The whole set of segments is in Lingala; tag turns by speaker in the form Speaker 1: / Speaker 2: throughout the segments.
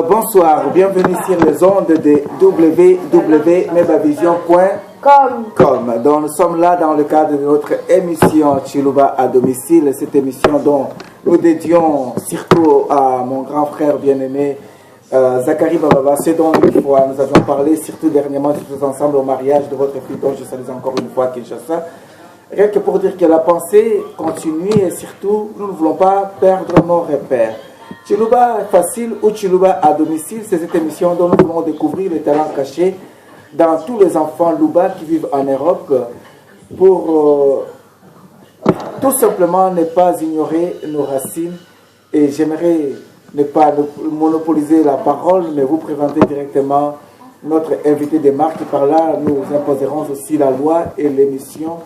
Speaker 1: Bonsoir, bienvenue sur les ondes de www.mebavision.com. Donc nous sommes là dans le cadre de notre émission Chiluba à domicile. Cette émission dont nous dédions surtout à mon grand frère bien-aimé Zachary Bababa, c'est dont une fois nous avions parlé surtout dernièrement tous ensemble au mariage de votre fille dont je salue encore une fois Kinshasa. Rien que pour dire que la pensée continue et surtout nous ne voulons pas perdre nos repères. Chiluba facile ou Chiluba à domicile, c'est cette émission dont nous voulons découvrir les talents cachés dans tous les enfants Luba qui vivent en Europe pour tout simplement ne pas ignorer nos racines. Et j'aimerais ne pas monopoliser la parole, mais vous présenter directement notre invité de marque. Et par là, nous imposerons aussi la loi et l'émission,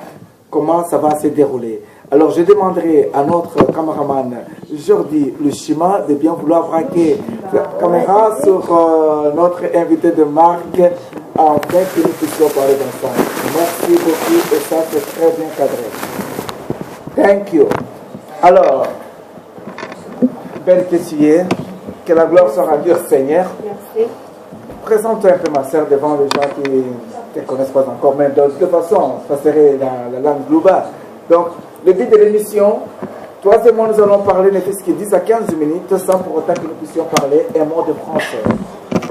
Speaker 1: comment ça va se dérouler. Alors, je demanderai à notre caméraman Jordi Luchima de bien vouloir braquer la caméra sur notre invité de marque afin que nous puissions parler d'ensemble. Merci beaucoup et ça c'est très bien cadré. Thank you. Alors, belle que tu es, que la gloire soit rendue au Seigneur.
Speaker 2: Merci.
Speaker 1: Présente-toi un peu ma soeur devant les gens qui ne te connaissent pas encore, mais de toute façon, ça serait dans la langue globale. Donc, le but de l'émission, toi et moi, nous allons parler ne fût-ce que 10 à 15 minutes sans pour autant que nous puissions parler un mot de français.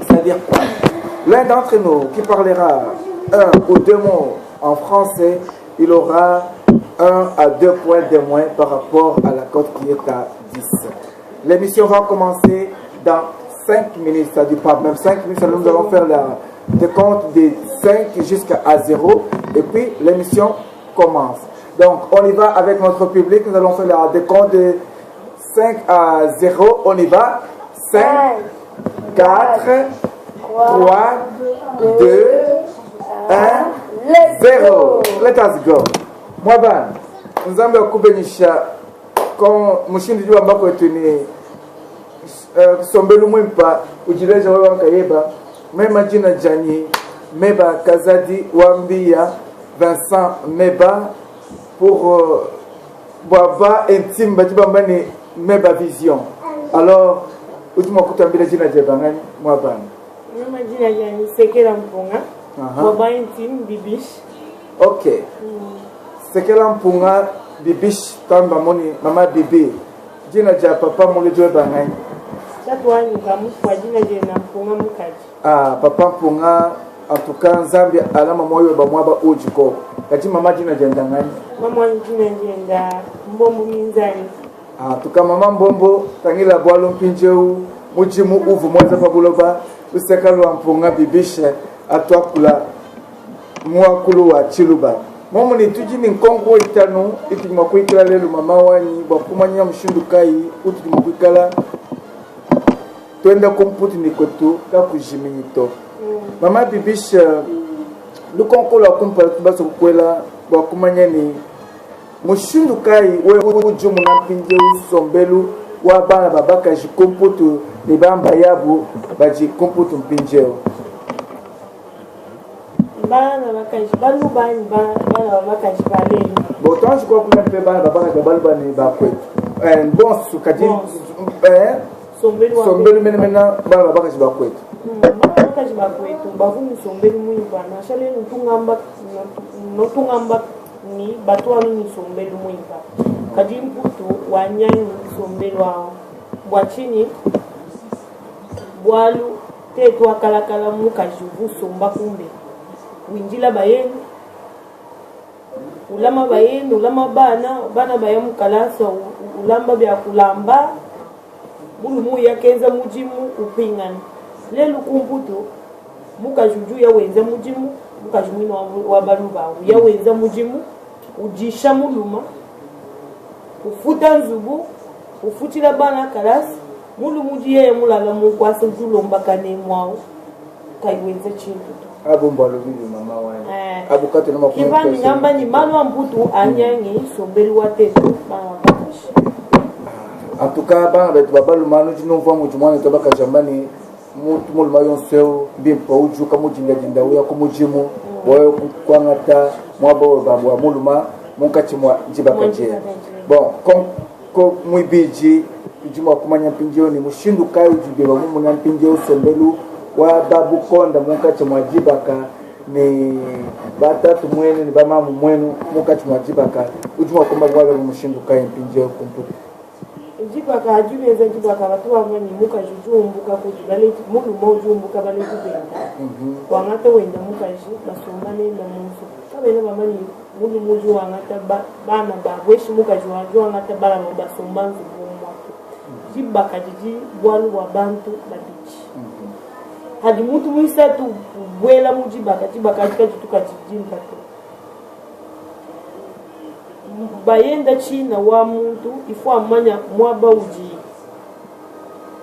Speaker 1: C'est-à-dire quoi? L'un d'entre nous qui parlera un ou deux mots en français, il aura 1 à 2 points de moins par rapport à la cote qui est à 10. L'émission va commencer dans 5 minutes, c'est-à-dire pas même 5 minutes, nous allons faire le décompte de 5 jusqu'à 0 et puis l'émission commence. Donc, on y va avec notre public. Nous allons faire la décompte de 5 à 0. On y va. 5, 4, 3, 2, 1, 0. Let us go. Mwaban, nous allons kubenisha quand mshindi jua ambako tuni sombelu mwimpa ujileja wewe wakayeba mema jina jani meba kazadi wambia Vincent Meba pour Baba intime Bajibambani Meba Vision. Alors, ultimo kutambira jina jebangani mwabana.
Speaker 2: Mema jina jani Sekela Mpunga. Baba intime Bibish.
Speaker 1: Okay. Sekela Mpunga Bibish tamba moni mama Bibi. Jina ja papa mole jebangani.
Speaker 2: Chatwani kamu kwa jina jina Mpunga Mukaji.
Speaker 1: Papa Mpunga en tout cas Zambia alama moyo ba mwaba ujiko. Kati mama jina jendangani.
Speaker 2: Mama jina jenda Mbombo Minzani.
Speaker 1: Tuka mama Mbombo tangila bwalo mpinjeu mujimu uvu mwanza pabuloba usekalu wa Mpunga Bibisha atwakula mwakulu wa Chiluba. Momo ni tujini nkongo itanu itimakuikala lelu mama wani bakumanya mshindukai utimakuikala twenda komputi nikotu kakujiminito. Mama Bibisha lukonkola kumpala tubaso kukwela bakumanya ni mushindu kai we ujumu na mpinje usombelu wa bana babaka jikomputu ni bamba yabu baji komputu mpinjeo
Speaker 2: bana bakaji balu bana bakaji balelu
Speaker 1: botan je crois que même bana babaka balu bani bakwe bon sukadi sombelu mena bana babaka jibakwe
Speaker 2: bakaji bakwetu bavuni sombelu muiba na shale notungamba ni batwa ni sombelu muiba kadi mputu wanyanyi sombelu wao bwachini bwalu tetwa kalakala mukajuvu somba kumbe winjila bayenu ulama bayenu ulama bana bayemu kalasa ulamba bya kulamba bulu ya kenza mujimu upingana lelu kumputu mukajuju ya wenza mujimu mukajumino wa baluba ya wenza mujimu ujisha muluma ufuta nzubu ufutila bana kalasi mulu mujiye mulala mukwasa julomba kane mwao kaiwenza chintu
Speaker 1: abomba lobibi mama wani abukate no makumu
Speaker 2: kibani ngamba ni manu amputu anyangi sombelu watetu bana bakashi
Speaker 1: en tout cas bana betu babalu manu jino mva mujumwana tabaka jambani mutu mayon seo bimpa uju kama jinda uya kumujimu boyo kwangata mwabo babwa muluma munkati mwa jibakaje bon ko mwibiji ujuma kumanya pinjeo ni mushindu kai ujibeba mumu na pinjeo sembelu wa babu konda mukache mwajibaka ni batatu mwenu ni bamamu mwenu mukache mwajibaka ujuma kumba wale mushindu kai pinjeo kumputu
Speaker 2: jibaka hajubeza jibaka watu wamani muka jujumbuka kujibale mulu mojumbuka bale kubenda wangata wenda muka ji basomane na munsu kabena bamani mulu moju wangata bana babweshi muka jwaju wangata bala basombanzu bomwatu jibaka jiji bwalu wa bantu babichi hadi mutu mwisatu bwela mujibaka jibaka jikatuka jijimba tu bayenda china wa muntu ifo amanya mwaba uji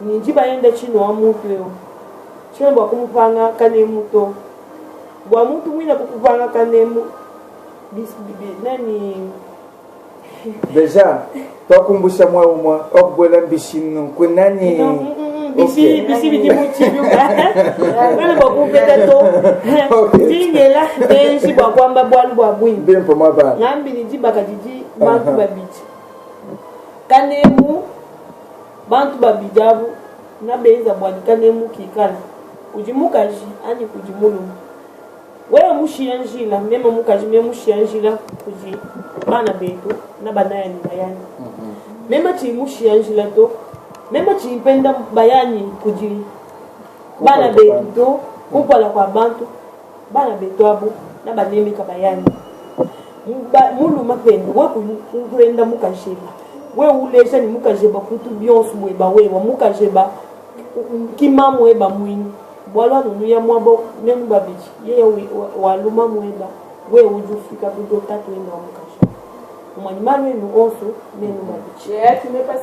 Speaker 2: ninji bayenda china wa muntu yo chemba kumupanga kane muto bwa muntu mwina kukupanga kane mu bibi nani
Speaker 1: deja twakumbusha mwa okubwela mbishinu kwenani
Speaker 2: bisi bidimuchi byuka wale bakupeta to dingela benshi bakwamba bwalu bwabwini
Speaker 1: bempo mabana
Speaker 2: ngambi nijibaka jiji bantu babichi kanemu bantu babijabu na beza bwani kanemu kikala kujimukaji ani kujimulu wewe mushianjila mema mukaji mema mushianjila kuji bana betu na banaya ni bayani mema chi mushianjila to mema chimpenda bayani kuji bana betu to kupala kwa bantu bana betu abu na banemi kabayani mulu mapendo we kuenda mukajeba we ulesha ni mukajeba kutu bionsu mweba wewa mukajeba kimamu weba mwini bwalwa nunuya mwabo nenu babichi yeye waluma mweba we ujufika budo tatu enda mukajeba umanyimani wenu onsu nenu babichi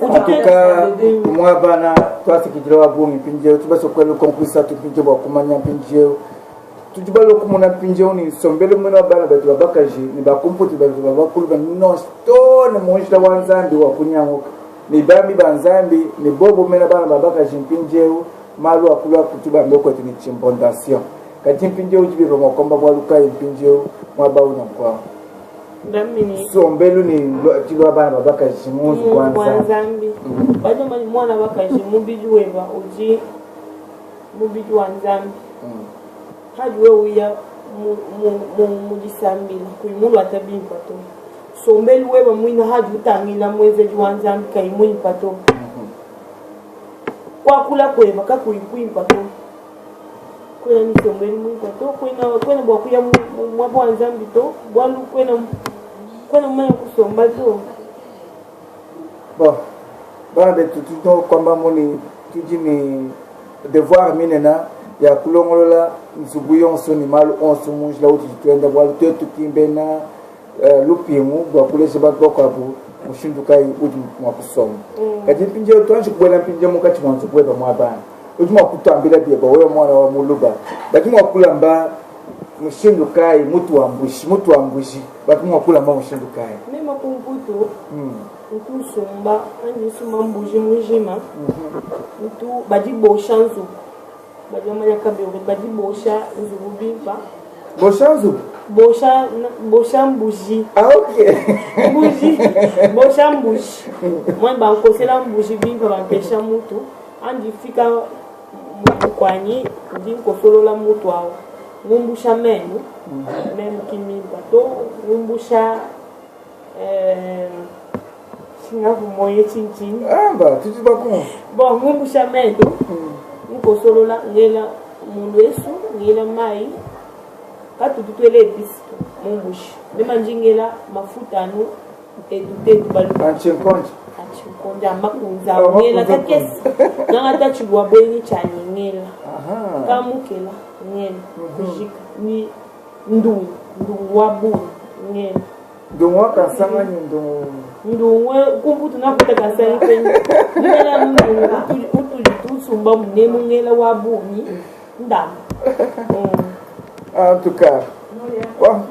Speaker 1: utuka mwabana twasikijira wabungi pinjeo tubaso kwelo konkwisa tupinje bwa kumanya pinjeo tujibalo kumuna pinjeo ni sombele mwana bana batu babakaji ni bakumputi batu babakulu no stone monshita wanzambi wa kunyamuka ni bambi banzambi ni bobo mena bana babakaji pinjeo malu akulu kutuba mboko tini chimpondation kati pinjeo jibiro makomba bwaluka pinjeo mwabau na kwa
Speaker 2: ndamini
Speaker 1: sombelu ni tilwa bana babakaji munzu
Speaker 2: wanzambi bado mani mwana bakaji mubijuweba uji mubiju wanzambi hajwe uya mujisambila kuimulu atabimpa to sombelu weba mwina haju utangila mweze juwanzambi kaimuni pato kwa kula kweba kakuimpa to kwena ni sombelu mwini pato kwena bwakuya mwabo wanzambi to bwalu kwena mwanya kusomba to
Speaker 1: bon bana betu tuto kwamba muni tujini devoir minena ya kulongolola nsubuyo nsoni malu onsu munjila uti twenda bwalu tetu kimbena lupimu bwa kulese bantu bakwabu mushindukai uti mwakusoma kati pinje twanshi kubwela pinje mukati mwanzo bweba mwabana uti mwakutambila bieba wewe mwana wa muluba baki mwakulamba mushindukai mutu ambushi baki mwakulamba mushindukai
Speaker 2: mema kumputo mtu sumba anji suma mbuji mujima mtu bajibo shanzu bajamanya kabiri badi bosha nzububimba bosha mbuji
Speaker 1: okay
Speaker 2: bosha mbuji mwa bankosela mbuji bimba bampesha mutu andi fika mukwanyi ndi nkosolola mutu awo ngumbusha menu kimimba to ngumbusha singavu moye chinchin
Speaker 1: amba tujibako
Speaker 2: bon ngumbusha menu nkosolola ngela mulwesu ngela mai katu tutwele episto mumbushi mema njingela mafuta anu edutetu balu anchikonja makunza ngela kakesi nangata chibwa bweni chani ngela kamukela ngela kujika ni ndungu wabu ngela
Speaker 1: ndungu wakasanga ni
Speaker 2: ndungu kumbutu nakuta kasanga kwenye ngela ndungu sumba munemu ngela wabuni ndamu
Speaker 1: en tout cas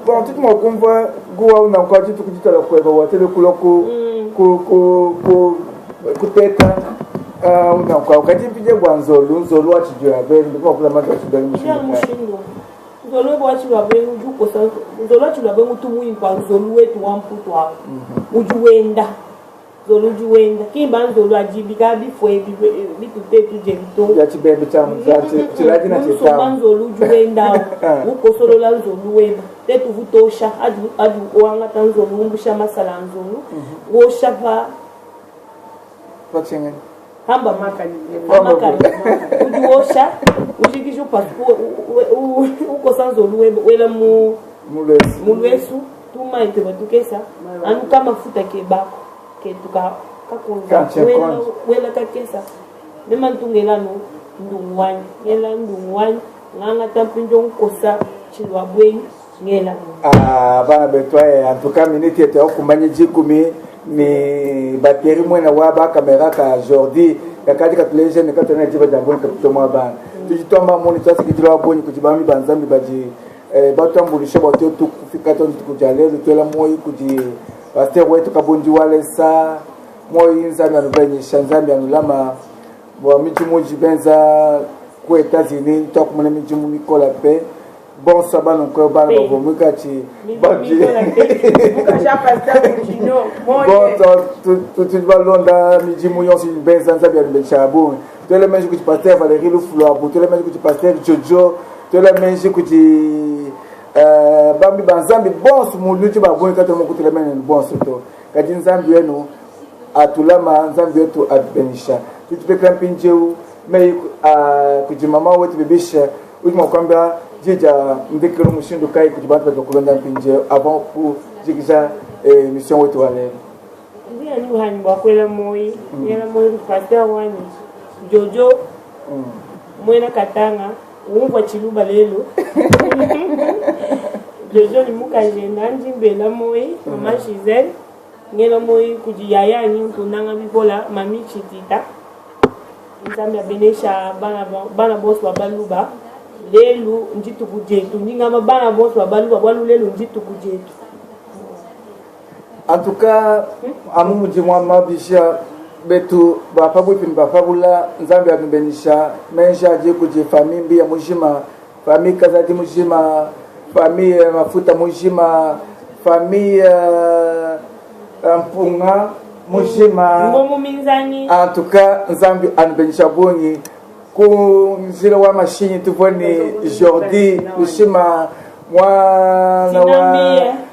Speaker 1: bon tout mo kumva guwa una kwa jitu kujitala kweba watele kuloko kuteka una kwa kajipije gwanzolu nzolu achijwe abeli ndiko kula maza chidali mushindo
Speaker 2: nzolu bo achijwe abeli ujuko sa nzolu achijwe abeli mutu muimpa nzolu wetu wamputu hapo ujuwenda zolu juwenda kimba nzolu ajibika bifwe bitutetu jelito
Speaker 1: ya chibembe chamu chilaji na chitamu
Speaker 2: nzolu juwenda ukosolola nzolu wenda tetu vutosha adu oanga tanzolu umbusha masala nzolu wosha pa
Speaker 1: pachengen
Speaker 2: hamba makani udiwosha ushikisha upaspo ukosa nzolu wela mulwesu tuma iteba tukesa anu kama futa kebako ketuka kakonza wela kakesa mema ntungela no ndungwani yela ndungwani nganga tampinjo nkosa chilwa bweni ngela
Speaker 1: bana betwaye antuka minute ete okumanye jikumi ni bateri mwena wa ba kamera ka Jordi kakati katuleje ne katana jiba jangoni kapitomwa bana tujitomba moni twasi kitilo boni kujibami banzambi baji batambulisha bato tukufika to tukujale lutela moyi kuji pasteur wetu kabundi wale sa moyi nzambi anubanyisha nzambi anulama bo mijimu jibenza ku États-Unis takumana mijimu mikola pe bon sabano ko bana bo mukati baji bon tu vas londa mijimu yonsi benza nzambi anubanyisha bu tele menji kuji pasteur Valérie Luflo abu tele menji kuji pasteur Jojo tele menji kuji bambi banzambi bonso muluti baboni kato mokutela mene bonso to kadi nzambi yenu atulama nzambi yetu adbenisha tutupeka mpinjeu mei kujimama wetu bibisha ujima kwamba jija ndikiro mushindu kai kujibanta kulonda mpinjeu avant ku jigija mission wetu wale
Speaker 2: ndia ni hani bakwela moyi yela moyi kupata wani Jojo mwena katanga umva chiluba lelo Jojo ni mukajenda njimbela moyi mama Giselle ngela moyi kujiyaya ni kunanga bibola mami chitita nzambe abenesha bana boss babaluba lelu njitu kujetu ngingama bana boss babaluba bwalu lelu njitu kujetu
Speaker 1: en tout cas amu mjimwa mabisha betu bafabwipini bafabula nzambe anubenisha menja je kuje famille mbi ya mujima famille kazadi mujima famille mafuta mujima famille mpunga mujima
Speaker 2: ngomu minzani
Speaker 1: en tout cas nzambe anubenisha bonyi ku nzira wa mashini tuvoni Jordi mujima mwana wa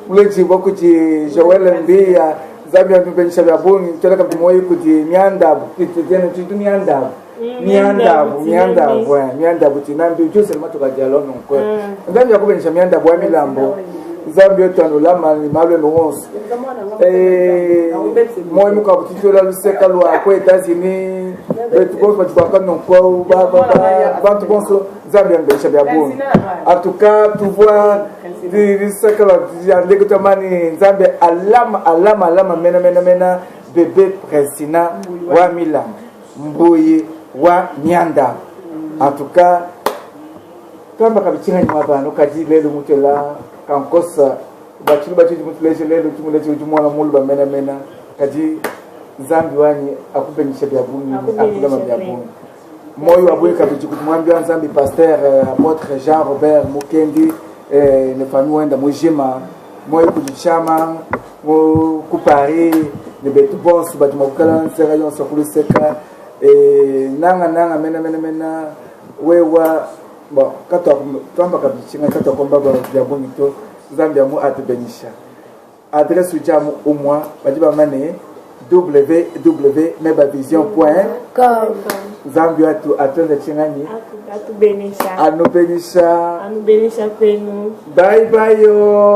Speaker 1: mleji bokuti Joel Mbia Zambia tubenisha vya bongi toleka bimoyi kuti mianda titene titu mianda butinambi ujuse matoka dialogue nko Zambia kubenisha mianda bwa milambo Zambia tanulama ni malwe nonso moyi muka butitola luseka lwa ko États-Unis betu ko batwa nonko bantu bonso Zambia kubenisha vya bongi en tout cas tu vois risaka la ndekutamani Nzambe alama mena bébé Presina wa Mila Mbuyi wa Nyanda en tout cas kamba kabichinga ni mabano kaji lelo mutela kankosa bachilu muteleje lelo tumuleje ujumwana mulba mena kaji Nzambe wani akubenisha bya bunyi akulama bya bunyi moyo wabuye kabiji kutumwambia Nzambe pasteur apôtre Jean Robert Mukendi ne famille wenda mujima moyo kujichama ku Paris ne betu boss batu makala nsera yonso kuluseka nanga mena wewa bon kato twamba kabichinga kato komba ba ya bonito Zambia mu atbenisha adresse ujamu umwa bajiba mane www.mebavision.com Zambia tu atende chingani
Speaker 2: atubenisha
Speaker 1: anubenisha
Speaker 2: penu
Speaker 1: bye yo